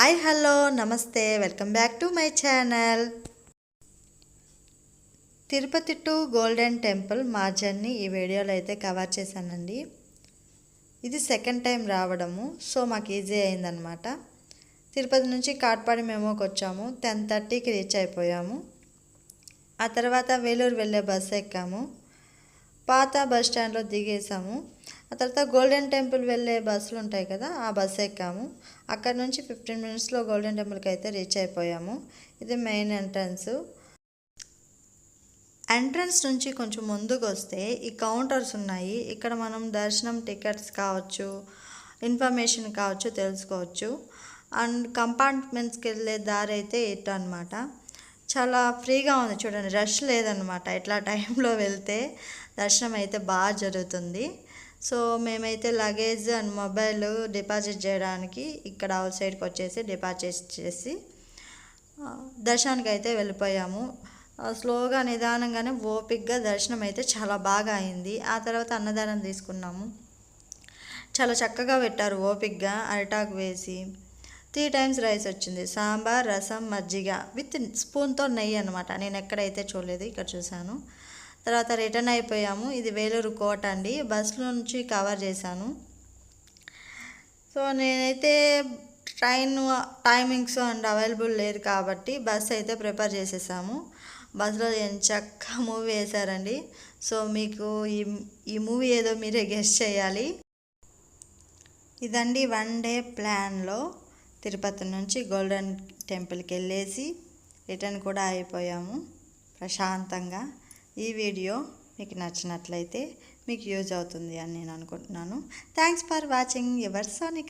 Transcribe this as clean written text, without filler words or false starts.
Hi hello నమస్తే, welcome back to my channel. Tirupati to golden temple మా journey ఈ వీడియోలో అయితే కవర్ చేశానండి. ఇది సెకండ్ టైం రావడము, సో మాకు ఈజీ అయిందనమాట. తిరుపతి నుంచి కాట్పాడి మెమోకి వచ్చాము. 10:30కి రీచ్ అయిపోయాము. ఆ తర్వాత వేలూరు వెళ్ళే బస్సు ఎక్కాము. పాత బస్ స్టాండ్లో దిగేసాము. ఆ తర్వాత గోల్డెన్ టెంపుల్ వెళ్ళే బస్సులు ఉంటాయి కదా, ఆ బస్సు ఎక్కాము. అక్కడ నుంచి 15 మినిట్స్లో గోల్డెన్ టెంపుల్కి అయితే రీచ్ అయిపోయాము. ఇది మెయిన్ ఎంట్రన్స్ నుంచి కొంచెం ముందుకు వస్తే ఈ కౌంటర్స్ ఉన్నాయి. ఇక్కడ మనం దర్శనం టికెట్స్ కావచ్చు, ఇన్ఫర్మేషన్ కావచ్చు తెలుసుకోవచ్చు. అండ్ కంపార్ట్మెంట్స్కి వెళ్ళే దారి అయితే ఇటు అనమాట. చాలా ఫ్రీగా ఉంది చూడండి, రష్ లేదనమాట. ఇట్లా టైంలో వెళ్తే దర్శనం అయితే బాగా జరుగుతుంది. సో మేమైతే లగేజ్ అండ్ మొబైల్ డిపాజిట్ చేయడానికి ఇక్కడ అవుట్ సైడ్కి వచ్చేసి డిపాజిట్ చేసి దర్శనానికి అయితే వెళ్ళిపోయాము. స్లోగా నిదానంగానే ఓపిక్గా దర్శనం అయితే చాలా బాగా అయింది. ఆ తర్వాత అన్నదానం తీసుకున్నాము. చాలా చక్కగా పెట్టారు, ఓపిక్గా అరిటాకు వేసి 3 టైమ్స్ రైస్ వచ్చింది. సాంబార్, రసం, మజ్జిగ విత్ స్పూన్తో నెయ్యి అనమాట. నేను ఎక్కడైతే చూడలేదు, ఇక్కడ చూశాను. తర్వాత రిటర్న్ అయిపోయాము. ఇది వేలూరు కోట అండి. బస్సులో నుంచి కవర్ చేశాను. సో నేనైతే ట్రైన్ టైమింగ్స్ అండ్ అవైలబుల్ లేదు కాబట్టి బస్ అయితే ప్రిపేర్ చేసేసాము. బస్సులో ఎంచక్క మూవీ వేశారండి. సో మీకు ఈ మూవీ ఏదో మీరే గెస్ట్ చేయాలి. ఇదండి 1 డే ప్లాన్లో తిరుపతి నుంచి గోల్డెన్ టెంపుల్కి వెళ్ళేసి రిటర్న్ కూడా అయిపోయాము ప్రశాంతంగా. ఈ వీడియో మీకు నచ్చినట్లయితే మీకు యూజ్ అవుతుంది అని నేను అనుకుంటున్నాను. Thanks for watching your Sony.